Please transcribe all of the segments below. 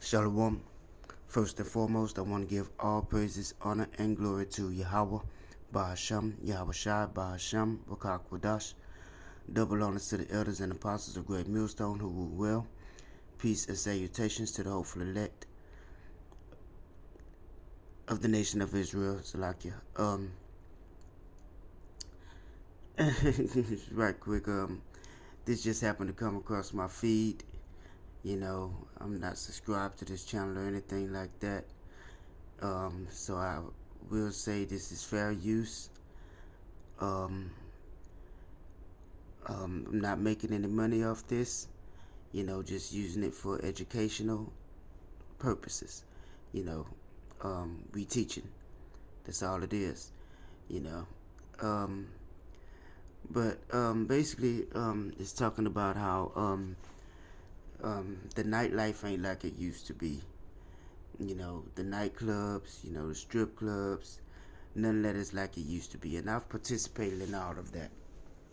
Shalom. First and foremost, I want to give all praises, honor, and glory to Yahweh, Bahasham, Yahweh Shai, Bahasham, Wakak Wadash. Double honors to the elders and apostles of Great Millstone who rule well. Peace and salutations to the hopeful elect of the nation of Israel, Salakia. Right quick, this just happened to come across my feed. You know, I'm not subscribed to this channel or anything like that. So I will say this is fair use. I'm not making any money off this. You know, just using it for educational purposes. You know, we teaching. That's all it is. You know. Basically, it's talking about how the nightlife ain't like it used to be. You know, the nightclubs, you know, the strip clubs, none of that is like it used to be. And I've participated in all of that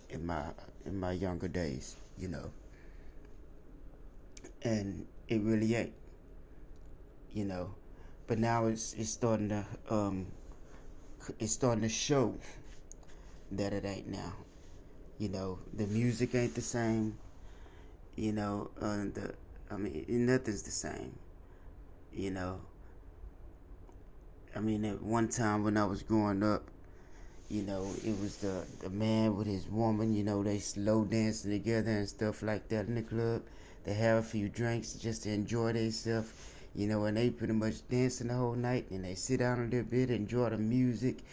in my younger days, you know. And it really ain't, you know. But now it's starting to show that it ain't now. You know, the music ain't the same. You know, nothing's the same. You know, I mean, at one time when I was growing up, you know, it was the man with his woman. You know, they slow dancing together and stuff like that in the club. They have a few drinks just to enjoy themselves. You know, and they pretty much dancing the whole night. And they sit down a little bit, enjoy the music,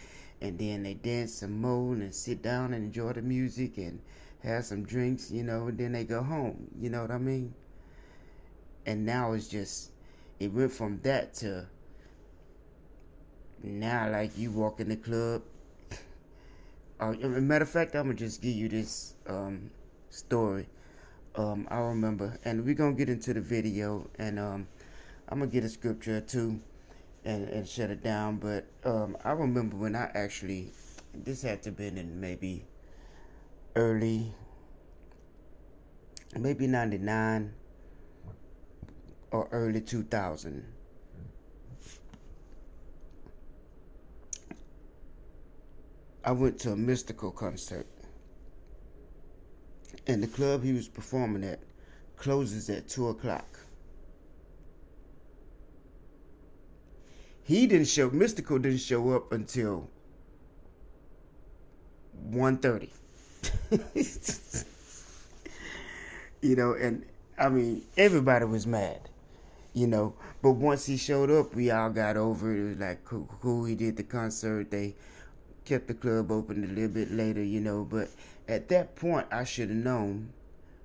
and then they dance some more and sit down and enjoy the music and have some drinks, you know, and then they go home. You know what I mean? And now it's just, it went from that to now, like, you walk in the club. Matter of fact, I'm going to just give you this story. I remember, and we're going to get into the video, and I'm going to get a scripture or two and shut it down. But I remember when I actually, this had to have been in maybe maybe 99 or early 2000. I went to a Mystical concert, and the club he was performing at closes at 2 o'clock. Mystical didn't show up until 1:30. You know, and I mean, everybody was mad, you know, but once he showed up, we all got over it. It was like cool. He did the concert. They kept the club open a little bit later, you know, but at that point I should have known,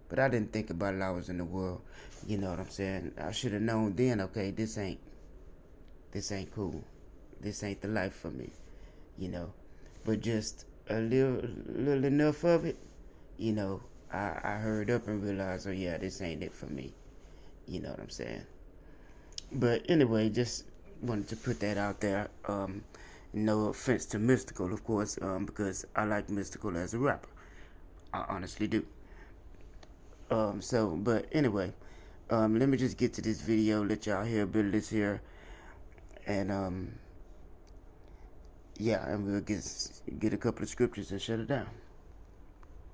but I didn't think about it. I was in the world, you know what I'm saying? I should have known then, okay, this ain't cool. This ain't the life for me, you know. But just a little enough of it, you know, I heard up and realized, oh yeah, this ain't it for me. You know what I'm saying? But anyway, just wanted to put that out there. No offense to Mystical, of course, because I like Mystical as a rapper. I honestly do. But anyway, let me just get to this video, let y'all hear a bit of this here. And yeah, and we'll get a couple of scriptures and shut it down.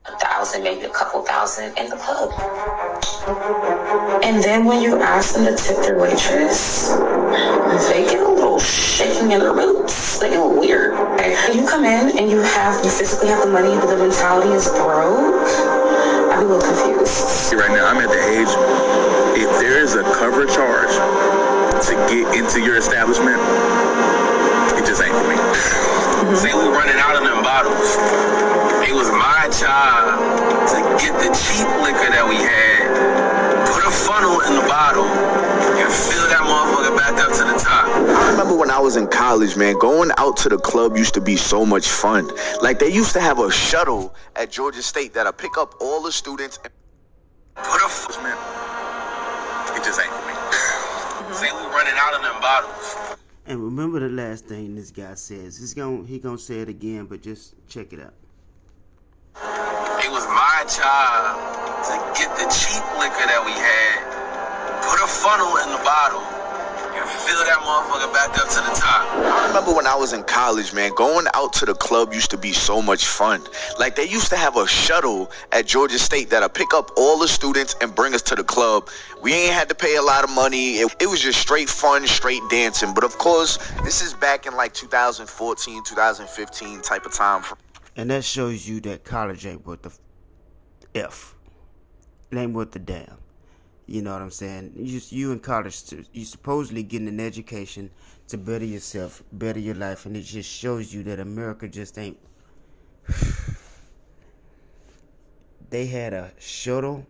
1,000, maybe a couple thousand in the club. And then when you ask them to tip their waitress, they get a little shaking in their boots. They get a little weird. Okay? You come in and you physically have the money, but the mentality is broke. I'd be a little confused. Right now, I'm at the age, if there is a cover charge to get into your establishment, it just ain't for me. Say we running out of them bottles. It was my job to get the cheap liquor that we had, put a funnel in the bottle, and fill that motherfucker back up to the top. I remember when I was in college, man, going out to the club used to be so much fun. Like, they used to have a shuttle at Georgia State that'll pick up all the students and put a man. It just ain't for me. Say we running out of them bottles. And remember the last thing this guy says. He gonna say it again, but just check it out. It was my job to get the cheap liquor that we had, put a funnel in the bottle. You fill that motherfucker back up to the top. I remember when I was in college, man, going out to the club used to be so much fun. Like, they used to have a shuttle at Georgia State that'll pick up all the students and bring us to the club. We ain't had to pay a lot of money. It was just straight fun, straight dancing. But of course, this is back in like 2014, 2015 type of time. And that shows you that college ain't worth the F. It ain't worth the damn. You know what I'm saying? You in college, you supposedly getting an education to better yourself, better your life, and it just shows you that America just ain't. They had a shuttle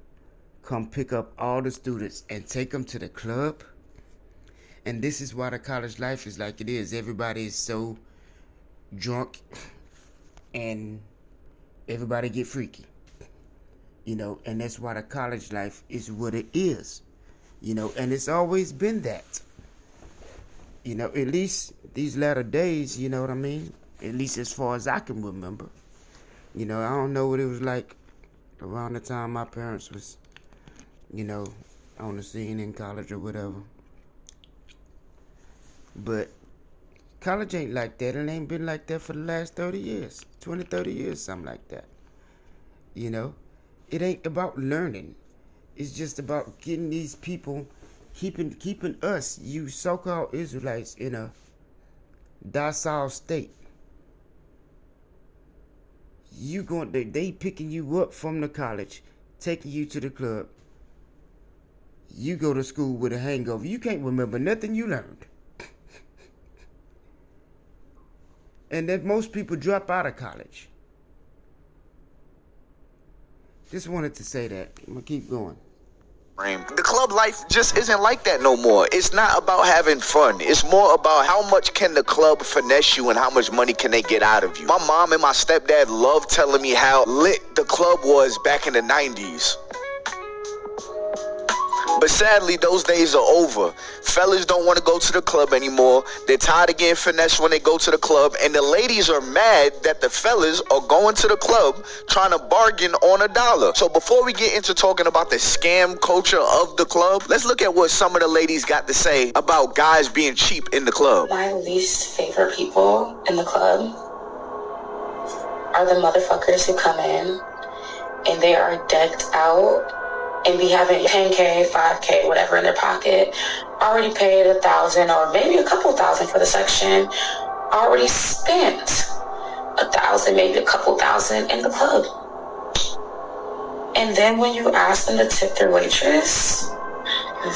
come pick up all the students and take them to the club. And this is why the college life is like it is. Everybody is so drunk and everybody get freaky. You know, and that's why the college life is what it is. You know, and it's always been that. You know, at least these latter days, you know what I mean? At least as far as I can remember. You know, I don't know what it was like around the time my parents was, you know, on the scene in college or whatever. But college ain't like that. It ain't been like that for the last 30 years. 20, 30 years, something like that. You know? It ain't about learning. It's just about getting these people, keeping us, you so-called Israelites, in a docile state. They picking you up from the college, taking you to the club. You go to school with a hangover. You can't remember nothing you learned. And that most people drop out of college. Just wanted to say that. I'm going to keep going. The club life just isn't like that no more. It's not about having fun. It's more about how much can the club finesse you and how much money can they get out of you. My mom and my stepdad love telling me how lit the club was back in the 90s. But sadly, those days are over. Fellas don't want to go to the club anymore. They're tired of getting finessed when they go to the club. And the ladies are mad that the fellas are going to the club trying to bargain on $1. So before we get into talking about the scam culture of the club, let's look at what some of the ladies got to say about guys being cheap in the club. My least favorite people in the club are the motherfuckers who come in and they are decked out and be having 10K, 5K, whatever in their pocket, already paid 1,000 or maybe a couple thousand for the section, already spent 1,000, maybe a couple thousand in the club. And then when you ask them to tip their waitress,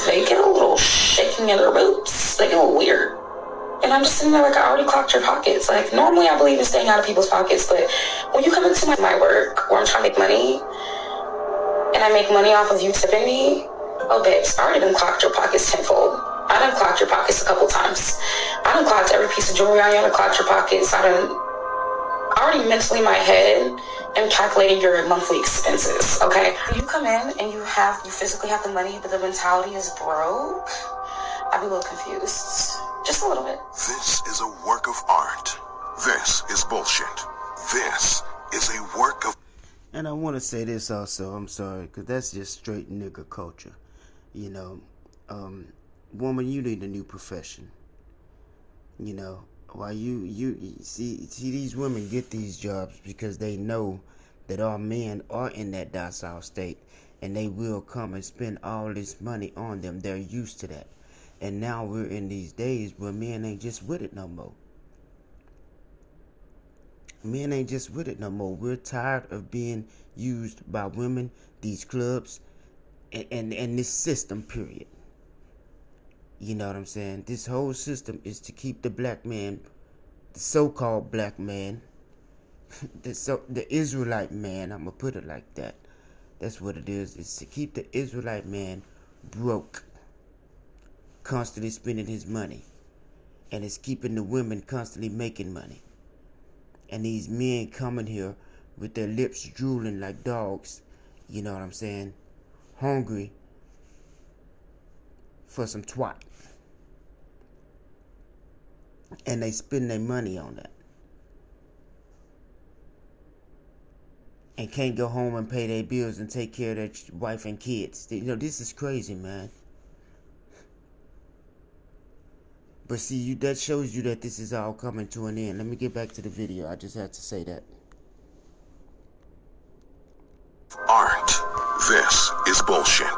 they get a little shaking in their boots. They get a little weird. And I'm just sitting there like, I already clocked your pockets. Like, normally I believe in staying out of people's pockets, but when you come into my work where I'm trying to make money, and I make money off of you tipping me, oh, babes, I already done clocked your pockets tenfold. I done clocked your pockets a couple times. I done clocked every piece of jewelry on you. I done clocked your pockets. I already mentally in my head am calculating your monthly expenses, okay? You come in and you physically have the money, but the mentality is broke. I'd be a little confused. Just a little bit. This is a work of art. This is bullshit. This is a work of... And I want to say this also, I'm sorry, because that's just straight nigga culture. You know, woman, you need a new profession. You know, while you see these women get these jobs because they know that our men are in that docile state and they will come and spend all this money on them. They're used to that. And now we're in these days where men ain't just with it no more. Men ain't just with it no more. We're tired of being used by women, these clubs, and this system, period. You know what I'm saying? This whole system is to keep the black man, the so-called black man, the Israelite man, I'm going to put it like that. That's what it is. It's to keep the Israelite man broke, constantly spending his money. And it's keeping the women constantly making money. And these men coming here with their lips drooling like dogs, you know what I'm saying, hungry for some twat. And they spend their money on that. And can't go home and pay their bills and take care of their wife and kids. You know, this is crazy, man. But see, that shows you that this is all coming to an end. Let me get back to the video. I just had to say that. Aren't. This is bullshit.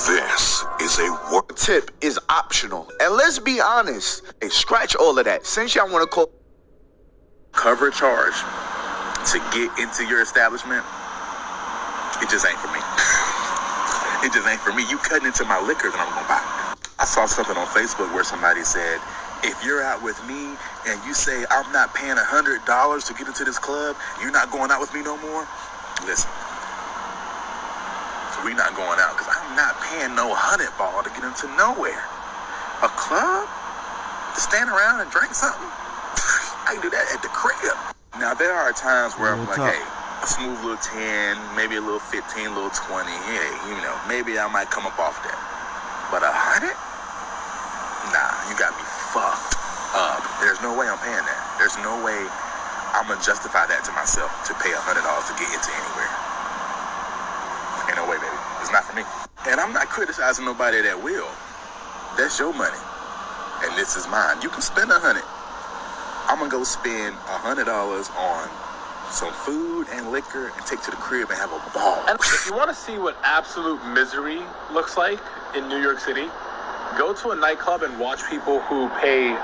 This is a work. Tip is optional. And let's be honest. Hey, scratch all of that. Since y'all want to call Cover a charge to get into your establishment, it just ain't for me. It just ain't for me. You cutting into my liquor that I'm gonna buy. I saw something on Facebook where somebody said, if you're out with me and you say I'm not paying $100 to get into this club, you're not going out with me no more. Listen, we not going out because I'm not paying no $100 to get into nowhere. A club to stand around and drink something? I can do that at the crib. Now there are times where I'm like, hey, a smooth little 10, maybe a little 15, a little 20. Hey, you know, maybe I might come up off that. But 100? Nah, you got me fucked up. There's no way I'm paying that. There's no way I'm gonna justify that to myself to pay $100 to get into anywhere. Ain't no way, baby. It's not for me. And I'm not criticizing nobody that will. That's your money, and this is mine. You can spend $100. I'm gonna go spend $100 on some food and liquor and take to the crib and have a ball. And if you want to see what absolute misery looks like in New York City, go to a nightclub and watch people who pay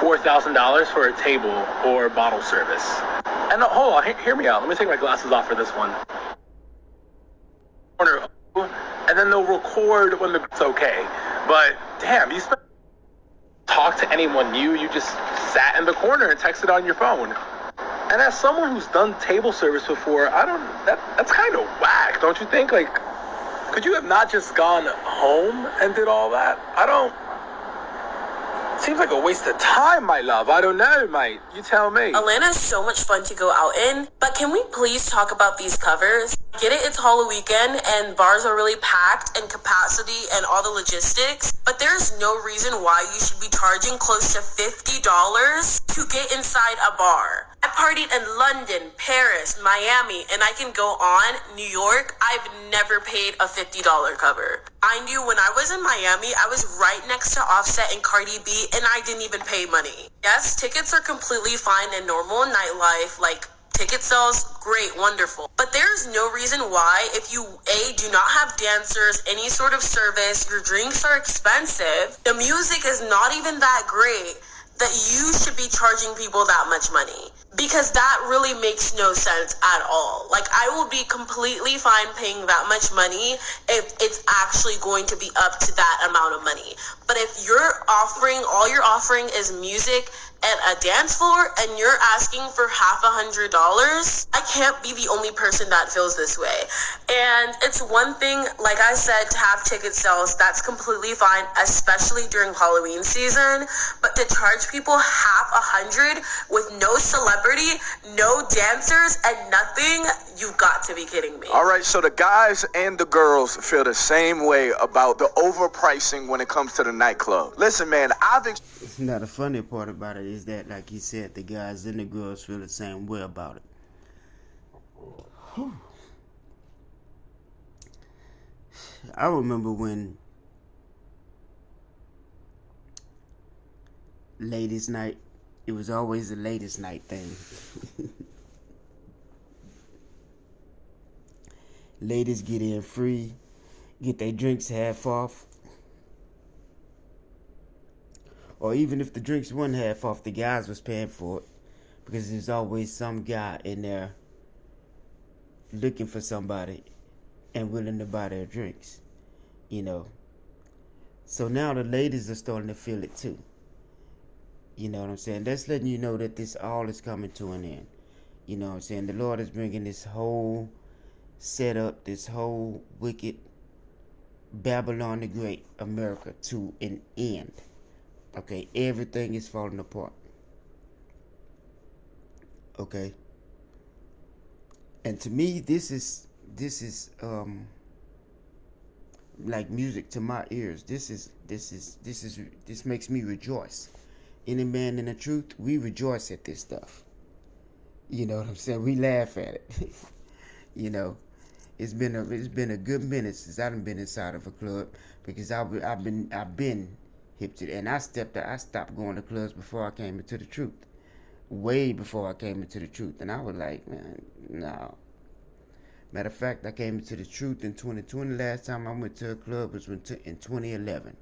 $4,000 for a table or bottle service. And hold on, hear me out. Let me take my glasses off for this one. And then they'll record when it's okay. But damn, you spent talk to anyone new. You just sat in the corner and texted on your phone. And as someone who's done table service before, that's kind of whack, don't you think? Like, could you have not just gone home and did all that? Seems like a waste of time, my love. I don't know, mate. You tell me. Atlanta's so much fun to go out in, but can we please talk about these covers? Get it, it's Halloween weekend and bars are really packed and capacity and all the logistics, but there's no reason why you should be charging close to $50 to get inside a bar. I partied in London, Paris, Miami, and I can go on. New York, I've never paid a $50 cover. I knew when I was in Miami, I was right next to Offset and Cardi B, and I didn't even pay money. Yes, tickets are completely fine in normal nightlife, like ticket sales, great, wonderful. But there's no reason why, if you, A, do not have dancers, any sort of service, your drinks are expensive, the music is not even that great, that you should be charging people that much money. Because that really makes no sense at all. Like, I will be completely fine paying that much money if it's actually going to be up to that amount of money. But if all you're offering is music and a dance floor and you're asking for $100, I can't be the only person that feels this way. And it's one thing, like I said, to have ticket sales, that's completely fine, especially during Halloween season. But to charge people $100 with no celebrity, no dancers, and nothing, you've got to be kidding me. All right, so the guys and the girls feel the same way about the overpricing when it comes to the nightclub. Listen, man, Now, the funny part about it is that, like he said, the guys and the girls feel the same way about it. Whew. I remember when ladies' night, it was always the ladies' night thing. Ladies get in free, get their drinks half off. Or even if the drinks weren't half off, the guys was paying for it. Because there's always some guy in there looking for somebody and willing to buy their drinks. You know. So now the ladies are starting to feel it too. You know what I'm saying? That's letting you know that this all is coming to an end. You know what I'm saying? The Lord is bringing this whole setup, this whole wicked Babylon the Great America to an end. Okay, everything is falling apart. Okay. And to me, this is like music to my ears. This makes me rejoice. Any man in the truth, we rejoice at this stuff. You know what I'm saying? We laugh at it. You know, it's been a good minute since I've been inside of a club, because I've been hip to it. And I stopped going to clubs before I came into the truth. Way before I came into the truth. And I was like, man, no. Matter of fact, I came into the truth in 2020. Last time I went to a club was in 2011.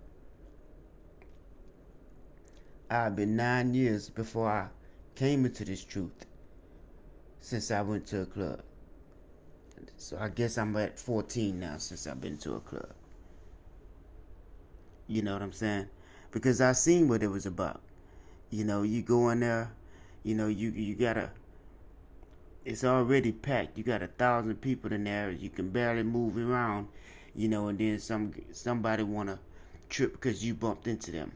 I've been 9 years before I came into this truth since I went to a club. So I guess I'm at 14 now since I've been to a club. You know what I'm saying? Because I seen what it was about. You know, you go in there, you know, you gotta, it's already packed. You got 1,000 people in there. You can barely move around, you know, and then somebody wanna trip because you bumped into them.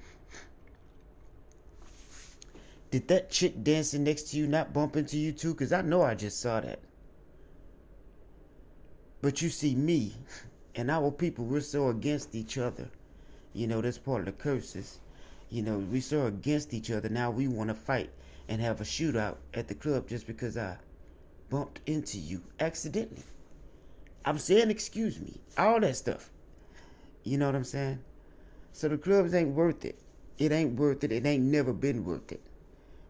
Did that chick dancing next to you not bump into you too? Because I know I just saw that. But you see me and our people, we're so against each other. You know, that's part of the curses. You know, we're so against each other. Now we want to fight and have a shootout at the club just because I bumped into you accidentally. I'm saying excuse me. All that stuff. You know what I'm saying? So the clubs ain't worth it. It ain't worth it. It ain't never been worth it.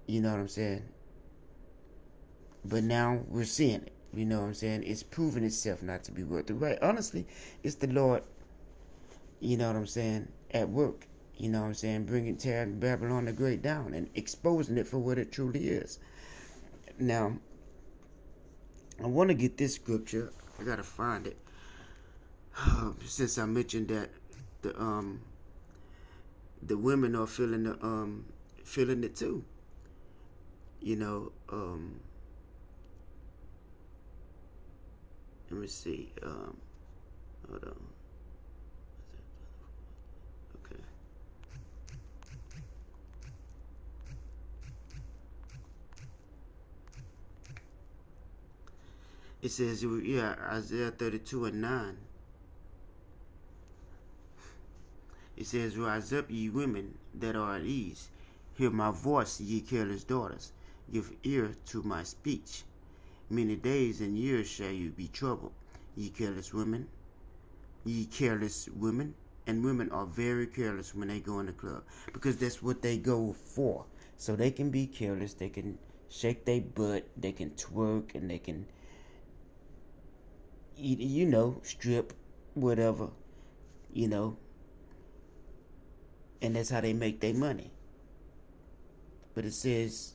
You know what I'm saying? But now we're seeing it. You know what I'm saying? It's proven itself not to be worth it. Right? Honestly, it's the Lord, you know what I'm saying, at work. You know what I'm saying? Bringing, tearing Babylon the Great down and exposing it for what it truly is. Now, I want to get this scripture. I got to find it. Since I mentioned that the women are feeling it too. You know, let me see. Hold on. Okay. It says, yeah, Isaiah 32:9. It says, rise up, ye women that are at ease. Hear my voice, ye careless daughters. Give ear to my speech. Many days and years shall you be troubled, ye careless women. Ye careless women. And women are very careless when they go in the club. Because that's what they go for. So they can be careless. They can shake their butt. They can twerk. And they can, you know, strip. Whatever. You know. And that's how they make their money. But it says,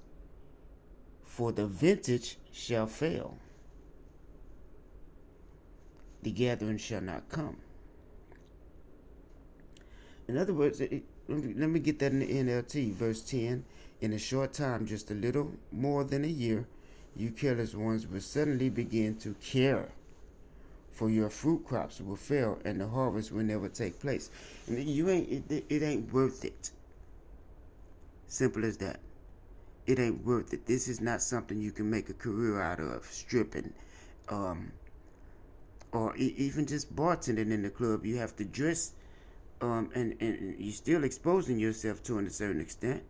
for the vintage shall fail. The gathering shall not come. In other words, let me get that in the NLT, verse 10. In a short time, just a little more than a year, you careless ones will suddenly begin to care. For your fruit crops will fail, and the harvest will never take place. And it ain't worth it. Simple as that. It ain't worth it. This is not something you can make a career out of, stripping, or even just bartending in the club. You have to dress, and you're still exposing yourself to it a certain extent.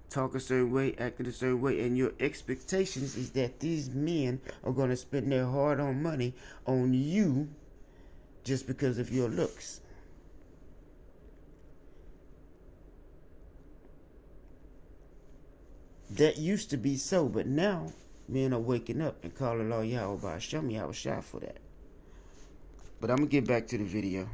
Talk a certain way, act in a certain way, and your expectations is that these men are going to spend their hard-earned money on you just because of your looks. That used to be so, but now men are waking up and calling Allah Yahweh. Show me I was shy for that. But I'm going to get back to the video.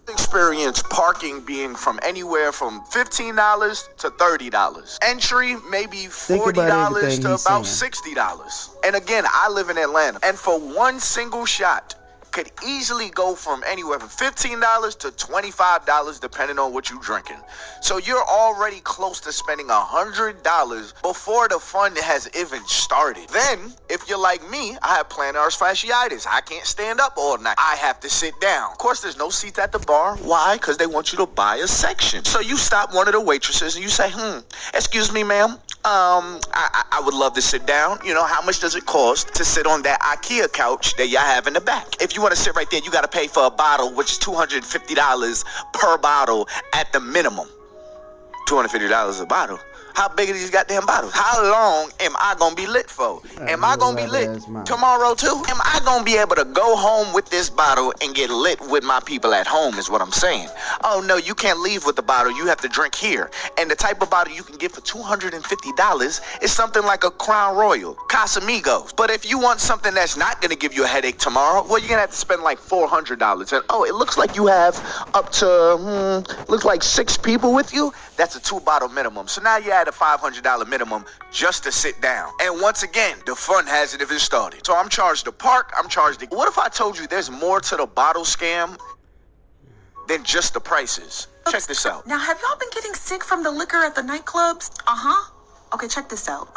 Experience parking being from anywhere from $15 to $30. Entry maybe $40 to about $60. And again, I live in Atlanta, and for one single shot could easily go from anywhere from $15 to $25 depending on what you're drinking. So you're already close to spending $100 before the fun has even started. Then, if you're like me, I have plantar fasciitis. I can't stand up all night. I have to sit down. Of course, there's no seats at the bar. Why? Because they want you to buy a section. So you stop one of the waitresses and you say, excuse me, ma'am. I would love to sit down. You know, how much does it cost to sit on that IKEA couch that y'all have in the back? If you want to sit right there, you got to pay for a bottle, which is $250 per bottle at the minimum. $250 a bottle. How big are these goddamn bottles? How long am I gonna be lit for? Am I gonna be lit tomorrow too? Am I gonna be able to go home with this bottle and get lit with my people at home is what I'm saying. Oh no, you can't leave with the bottle. You have to drink here. And the type of bottle you can get for $250 is something like a Crown Royal, Casamigos. But if you want something that's not gonna give you a headache tomorrow, well, you're gonna have to spend like $400. And oh, it looks like you have up to, looks like 6 people with you. That's a 2-bottle minimum. So now you add a $500 minimum just to sit down. And once again, the fun hasn't even started. So I'm charged to park, I'm charged to... What if I told you there's more to the bottle scam than just the prices? Check this out. Now, have y'all been getting sick from the liquor at the nightclubs? Uh-huh. Okay, check this out.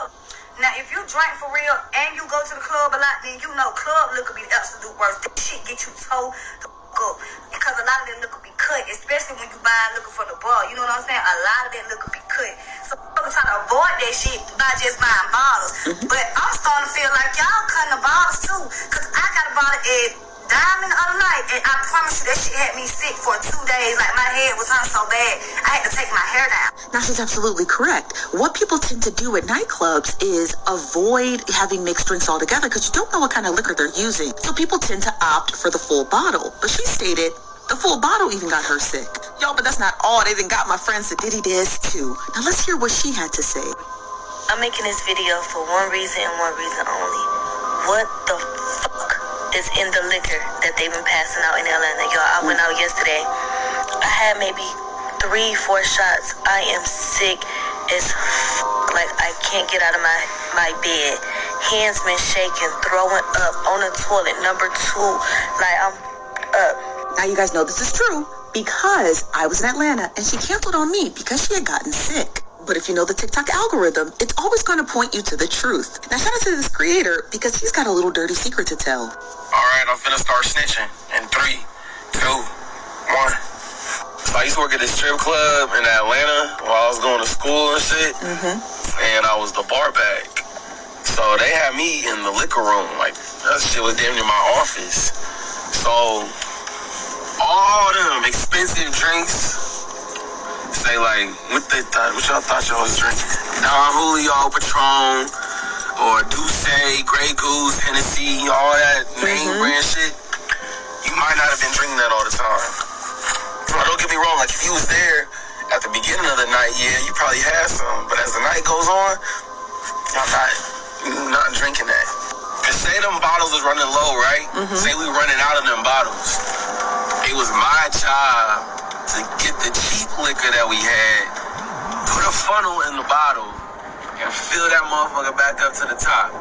Now, if you drink for real and you go to the club a lot, then you know club liquor be the absolute worst. That shit get you toe the up. Because a lot of that liquor be cut, especially when you buy liquor from the bar. You know what I'm saying? A lot of that liquor be cut. So I'm trying to avoid that shit by just buying bottles. But I'm starting to feel like y'all cutting the bottles too. Because I got a bottle at Diamond the other night, and I promise you that shit had me sick for 2 days. Like, my head was hurting so bad, I had to take my hair down. Now, she's absolutely correct. What people tend to do at nightclubs is avoid having mixed drinks altogether because you don't know what kind of liquor they're using. So people tend to opt for the full bottle. But she stated the full bottle even got her sick. Yo, but that's not all. They even got my friend Sadiddy this too. Now, let's hear what she had to say. I'm making this video for one reason and one reason only. What the fuck is in the liquor that they've been passing out in Atlanta? Y'all, I went out yesterday. I had maybe 3-4 shots. I am sick as fuck. Like, I can't get out of my bed. Hands been shaking, throwing up on the toilet, number 2. Like, I'm up. Now you guys know this is true because I was in Atlanta and she canceled on me because she had gotten sick. But if you know the TikTok algorithm, it's always going to point you to the truth. Now, shout out to this creator because he's got a little dirty secret to tell. All right, I'm finna start snitching in 3, 2, 1. So I used to work at this strip club in Atlanta while I was going to school and shit. And I was the bar back. So they had me in the liquor room. Like, that shit was damn near my office. So all them expensive drinks, say like, what y'all thought y'all was drinking? Don Julio, Patron, or Douce, Grey Goose, Hennessy, all that name brand shit. You might not have been drinking that all the time. But don't get me wrong, like if you was there at the beginning of the night, yeah, you probably had some. But as the night goes on, you're not drinking that. Cause say them bottles was running low, right? Say we running out of them bottles. It was my job to get the cheap liquor that we had, put a funnel in the bottle, and fill that motherfucker back up to the top,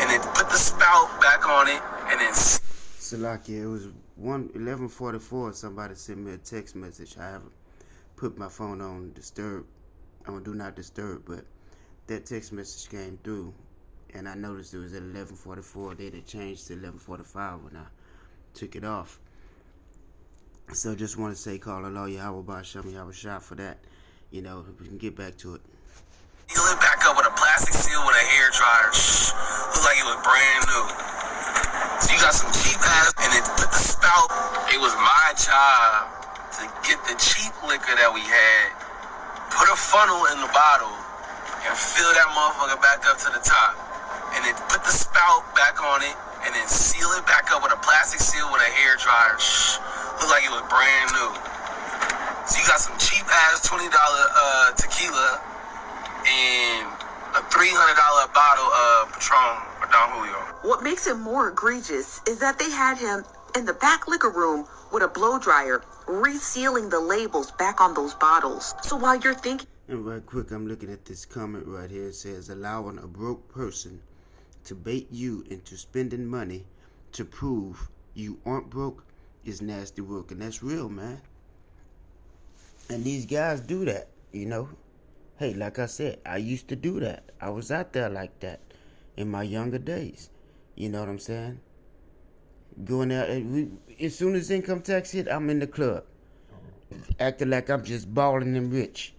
and then put the spout back on it, and then... Salakia, it was 11:44. Somebody sent me a text message. I haven't put my phone on do not disturb, but that text message came through, and I noticed it was at 11:44. They had changed to 11:45 when I took it off. So just want to say, call Allah Yahweh Shem Yahweh Shah for that. You know, we can get back to it. Seal it back up with a plastic seal with a hair dryer. Looked like it was brand new. So you got some cheap ass, and then put the spout. It was my job to get the cheap liquor that we had, put a funnel in the bottle, and fill that motherfucker back up to the top. And then put the spout back on it, and then seal it back up with a plastic seal with a hair dryer. Looked like it was brand new. So you got some cheap ass $20 tequila and a $300 bottle of Patron or Don Julio. What makes it more egregious is that they had him in the back liquor room with a blow dryer, resealing the labels back on those bottles. So while you're thinking... And right quick, I'm looking at this comment right here. It says, allowing a broke person to bait you into spending money to prove you aren't broke is nasty work. And that's real, man. And these guys do that, you know. Hey, like I said, I used to do that. I was out there like that in my younger days. You know what I'm saying? Going out, as soon as income tax hit, I'm in the club. Acting like I'm just balling and rich.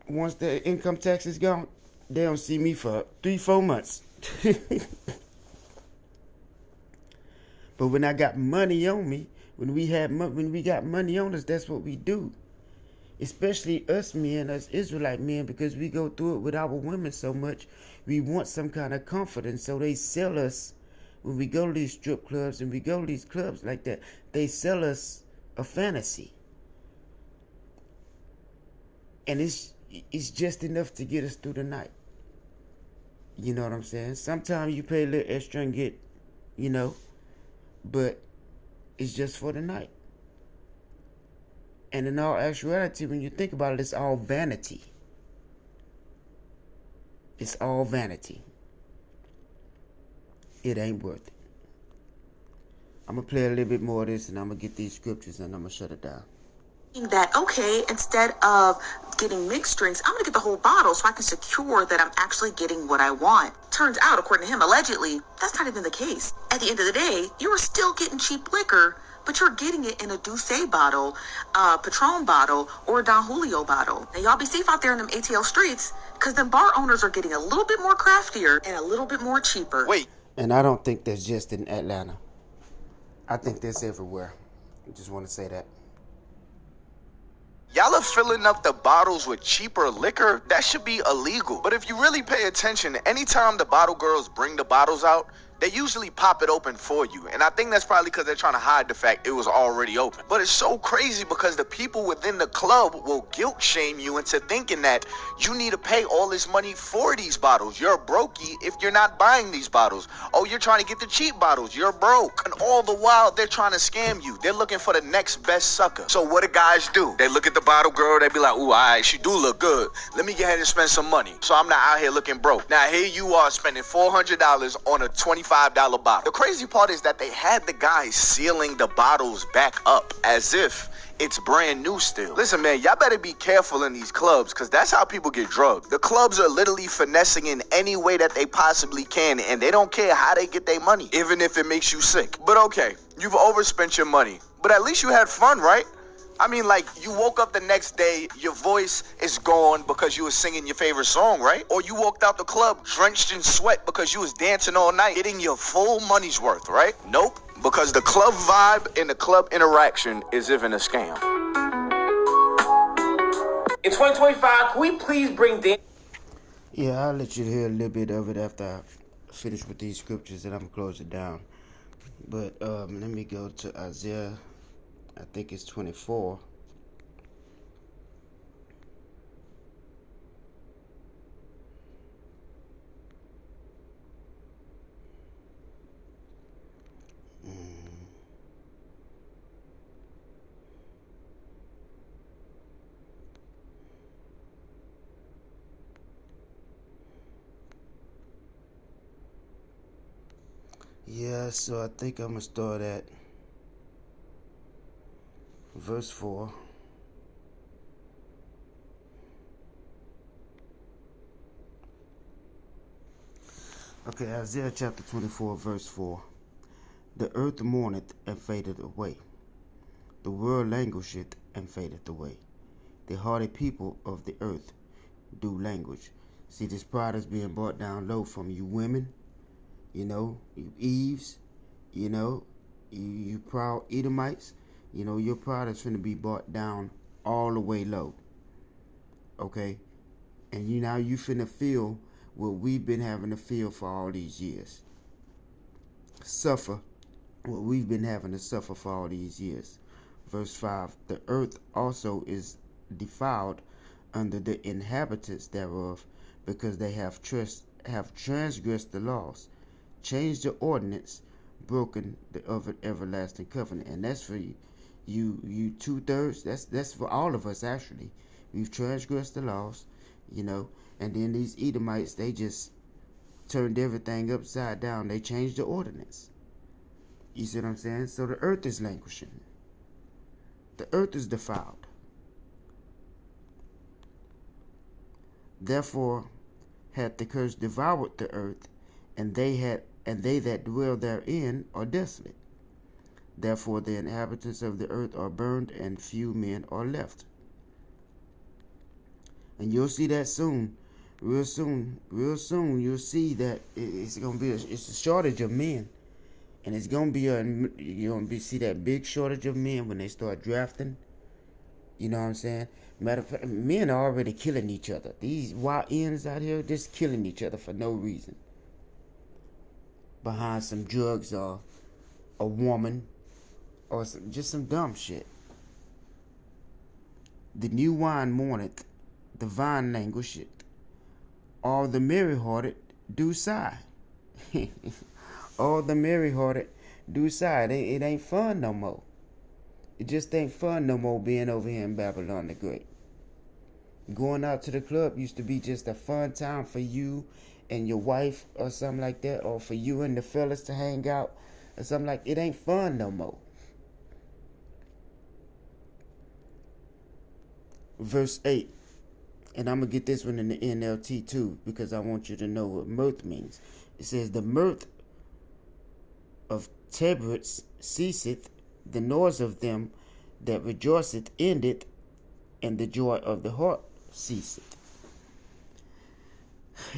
Once the income tax is gone, they don't see me for 3-4 months. But when I got money on me, when we got money on us, that's what we do. especially us men, us Israelite men, because we go through it with our women so much. We want some kind of comfort, and so they sell us when we go to these strip clubs and we go to these clubs like that. They sell us a fantasy, and it's just enough to get us through the night. You know what I'm saying? Sometimes you pay a little extra and get, but it's just for the night. And in all actuality, when you think about it, it's all vanity. It's all vanity. It ain't worth it. I'm going to play a little bit more of this, and I'm going to get these scriptures, and I'm going to shut it down. That, okay, instead of getting mixed drinks, I'm going to get the whole bottle so I can secure that I'm actually getting what I want. Turns out, according to him, allegedly, that's not even the case. At the end of the day, you are still getting cheap liquor, but you're getting it in a Douce bottle, a Patron bottle, or a Don Julio bottle. Now, y'all be safe out there in them ATL streets, because them bar owners are getting a little bit more craftier and a little bit more cheaper. Wait. And I don't think that's just in Atlanta. I think that's everywhere. I just want to say that. Y'all are filling up the bottles with cheaper liquor? That should be illegal. But if you really pay attention, anytime the bottle girls bring the bottles out, they usually pop it open for you. And I think that's probably because they're trying to hide the fact it was already open. But it's so crazy because the people within the club will guilt shame you into thinking that you need to pay all this money for these bottles. You're brokey if you're not buying these bottles. Oh, you're trying to get the cheap bottles. You're broke. And all the while, they're trying to scam you. They're looking for the next best sucker. So what do guys do? They look at the bottle girl. They be like, ooh, all right, she do look good. Let me get ahead and spend some money. So I'm not out here looking broke. Now, here you are spending $400 on a $25 bottle. The crazy part is that they had the guys sealing the bottles back up as if it's brand new still. Listen, man, y'all better be careful in these clubs because that's how people get drugged. The clubs are literally finessing in any way that they possibly can, and they don't care how they get their money, even if it makes you sick. But okay, you've overspent your money, but at least you had fun, right? I mean, like, you woke up the next day, your voice is gone because you were singing your favorite song, right? Or you walked out the club drenched in sweat because you was dancing all night, getting your full money's worth, right? Nope, because the club vibe and the club interaction is even a scam. In 2025, can we please bring Dan? Yeah, I'll let you hear a little bit of it after I finish with these scriptures, and I'm going to close it down. But let me go to Isaiah. I think it's 24. Yeah, so I think I'm going to start at verse 4. Okay, Isaiah chapter 24, verse 4. The earth mourneth and fadeth away. The world languisheth and fadeth away. The hardy people of the earth do languish. See, this pride is being brought down low from you women, you Eves, you proud Edomites. Your pride is going to be brought down all the way low. Okay? And you finna feel what we've been having to feel for all these years. Suffer what we've been having to suffer for all these years. Verse 5, the earth also is defiled under the inhabitants thereof, because they have transgressed the laws, changed the ordinance, broken the everlasting covenant. And that's for you 2/3. That's for all of us, actually. We've transgressed the laws, and then these Edomites, they just turned everything upside down. They changed the ordinance. You see what I'm saying? So the earth is languishing. The earth is defiled. Therefore hath the curse devoured the earth, and they that dwell therein are desolate. Therefore the inhabitants of the earth are burned, and few men are left. And you'll see that soon. Real soon you'll see that it's a shortage of men. And it's gonna be see that big shortage of men when they start drafting. You know what I'm saying? Matter of fact, men are already killing each other. These YNs out here just killing each other for no reason. Behind some drugs or a woman or just some dumb shit. The new wine mourneth, the vine languisheth. All the merry-hearted do sigh. All the merry-hearted do sigh. It ain't fun no more. It just ain't fun no more being over here in Babylon the Great. Going out to the club used to be just a fun time for you and your wife or something like that, or for you and the fellas to hang out or something like that. It ain't fun no more. Verse 8, and I'm going to get this one in the NLT too, because I want you to know what mirth means. It says, the mirth of Tebrets ceaseth, the noise of them that rejoiceth endeth, and the joy of the heart ceaseth.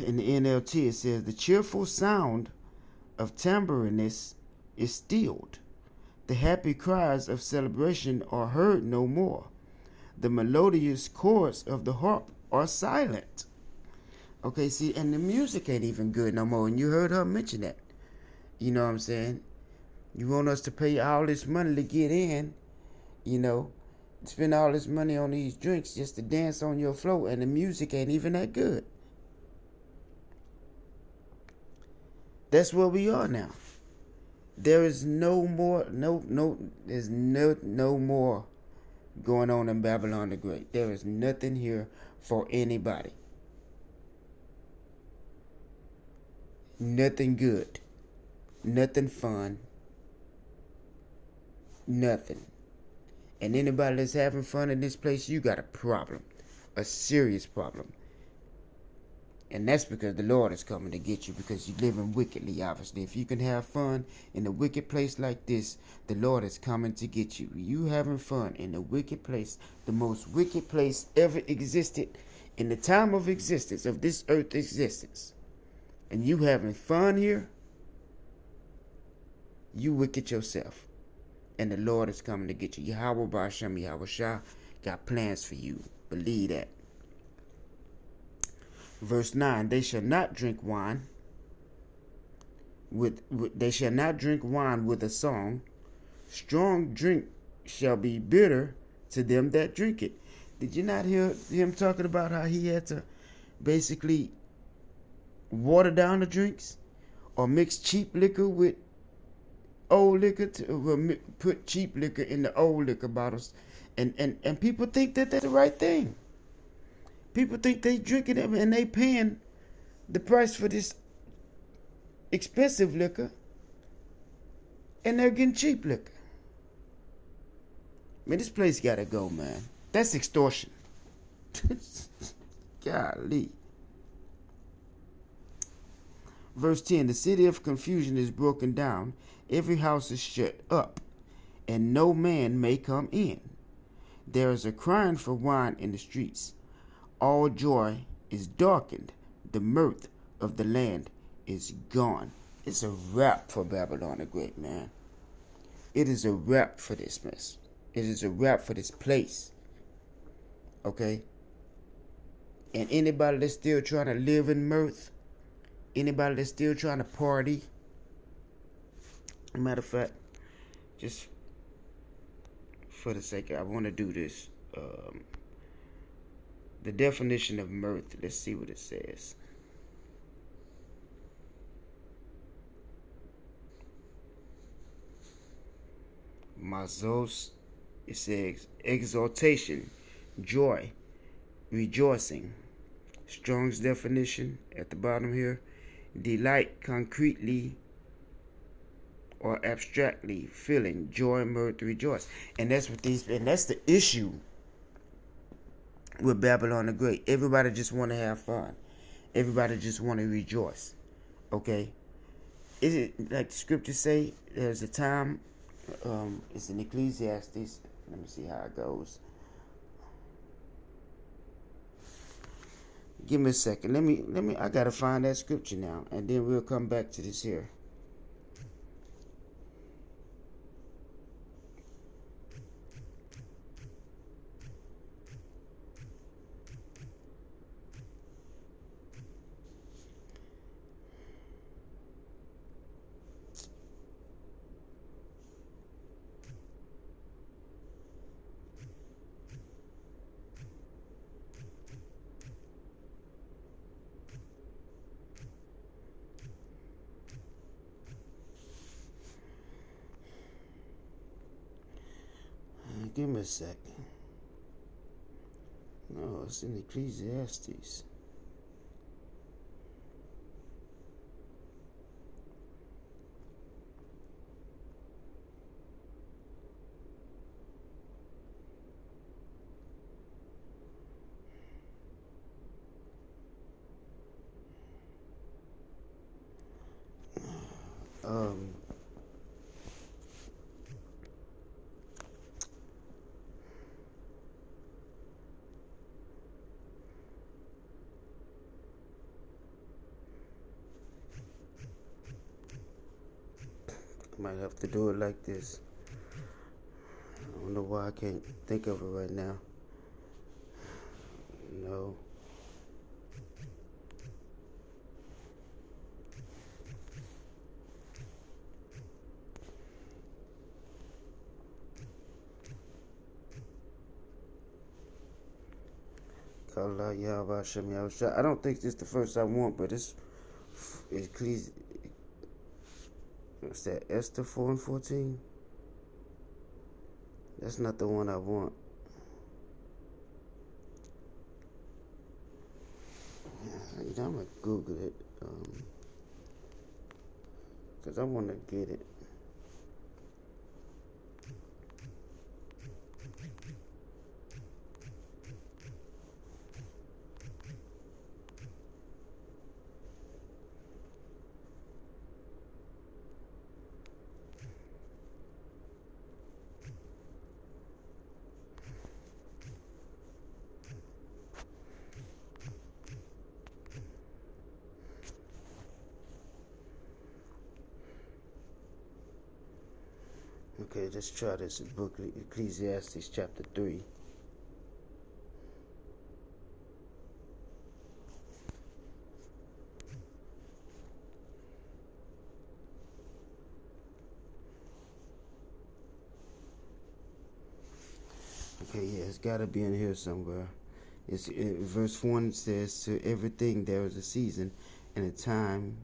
In the NLT it says, the cheerful sound of tambourines is stilled. The happy cries of celebration are heard no more. The melodious chords of the harp are silent. Okay, see, and the music ain't even good no more. And you heard her mention that. You know what I'm saying? You want us to pay all this money to get in, you know, spend all this money on these drinks just to dance on your floor, and the music ain't even that good. That's where we are now. There is no more going on in Babylon the Great. There is nothing here for anybody. Nothing good. Nothing fun. Nothing. And anybody that's having fun in this place, you got a problem. A serious problem. And that's because the Lord is coming to get you, because you're living wickedly, obviously. If you can have fun in a wicked place like this, the Lord is coming to get you. You having fun in a wicked place, the most wicked place ever existed in the time of existence, of this earth existence. And you having fun here, you wicked yourself. And the Lord is coming to get you. Yahweh Ba'ashem Yahweh Shah got plans for you. Believe that. Verse 9, they shall not drink wine with a song. Strong drink shall be bitter to them that drink it. Did you not hear him talking about how he had to basically water down the drinks, or mix cheap liquor with old liquor, put cheap liquor in the old liquor bottles, and people think that that's the right thing. People think they drinking it and they paying the price for this expensive liquor, and they're getting cheap liquor. Man, this place gotta go, man. That's extortion. Golly. Verse 10, the city of confusion is broken down. Every house is shut up, and no man may come in. There is a crying for wine in the streets. All joy is darkened. The mirth of the land is gone. It's a wrap for Babylon the Great, man. It is a wrap for this mess. It is a wrap for this place. Okay? And anybody that's still trying to live in mirth, anybody that's still trying to party, matter of fact, just for the sake of, I want to do this. The definition of mirth. Let's see what it says. Mazos. It says exaltation, joy, rejoicing. Strong's definition at the bottom here. Delight concretely or abstractly, feeling joy, mirth, rejoice. And that's what and that's the issue with Babylon the Great. Everybody just want to have fun. Everybody just want to rejoice. Okay? Is it like the scriptures say, there's a time, it's in Ecclesiastes. Let me see how it goes. Give me a second. Let me I gotta find that scripture now, and then we'll come back to this here. give me a second. No, it's in Ecclesiastes. Might have to do it like this. I don't know why I can't think of it right now. No. I don't think this is the first I want, but it's what's that? Esther 4:14. That's not the one I want. I'm gonna Google it, cause I wanna get it. Okay, let's try this book, Ecclesiastes chapter 3. Okay, yeah, it's got to be in here somewhere. It's verse 1 says, "To everything there is a season and a time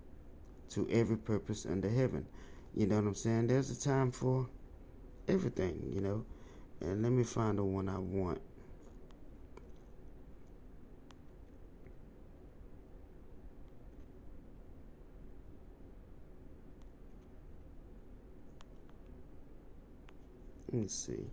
to every purpose under heaven." You know what I'm saying? There's a time for everything, you know. And let me find the one I want. Let me see.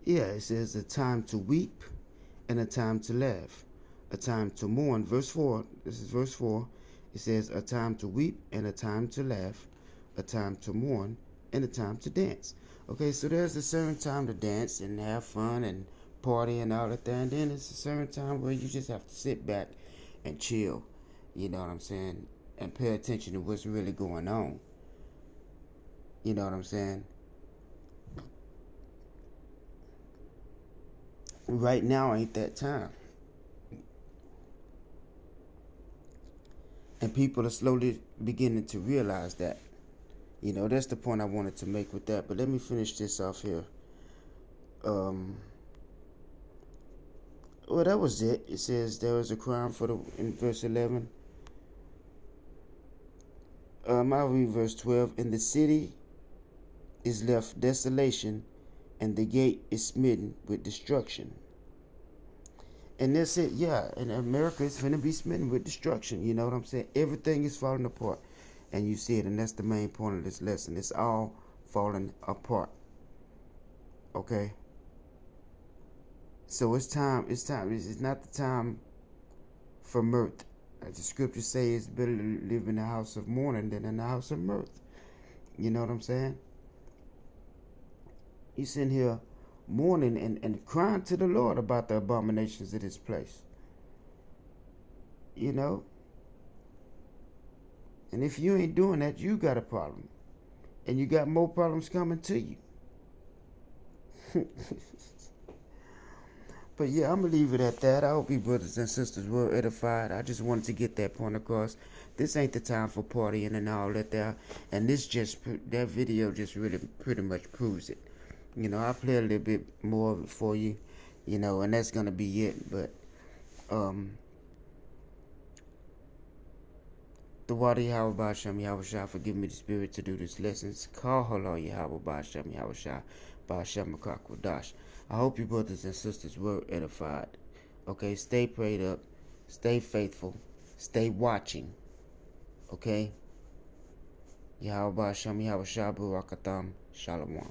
Yeah, it says a time to weep and a time to laugh, a time to mourn. Verse 4, this is verse 4. It says a time to weep and a time to laugh, a time to mourn and a time to dance. Okay, so there's a certain time to dance and have fun and party and all that there. And then it's a certain time where you just have to sit back and chill, you know what I'm saying, and pay attention to what's really going on. You know what I'm saying? Right now ain't that time. And people are slowly beginning to realize that. You know, that's the point I wanted to make with that. But let me finish this off here. Well, that was it. It says there was a crown in verse 11. I'll read verse 12. "And the city is left desolation, and the gate is smitten with destruction." And that's it, yeah. And America is finna be smitten with destruction. You know what I'm saying? Everything is falling apart. And you see it, and that's the main point of this lesson. It's all falling apart. Okay? So it's time. It's not the time for mirth. As the scriptures say, it's better to live in the house of mourning than in the house of mirth. You know what I'm saying? He's in here mourning and crying to the Lord about the abominations of this place. You know? And if you ain't doing that, you got a problem. And you got more problems coming to you. But yeah, I'm going to leave it at that. I hope you brothers and sisters were edified. I just wanted to get that point across. This ain't the time for partying and all that there. And that video just really pretty much proves it. You know, I'll play a little bit more of it for you, you know, and that's going to be it. But The water Yahweh Ba'Shem Yahweh Shah, forgive me the spirit to do this lessons. Call Halal Yahweh Ba'Shem Yahweh Shah Ba'Shem Wadash. I hope you brothers and sisters were edified. Okay, stay prayed up, stay faithful, stay watching. Okay? Yahweh Ba'Shem Yahweh Shah Barakatam Shalom.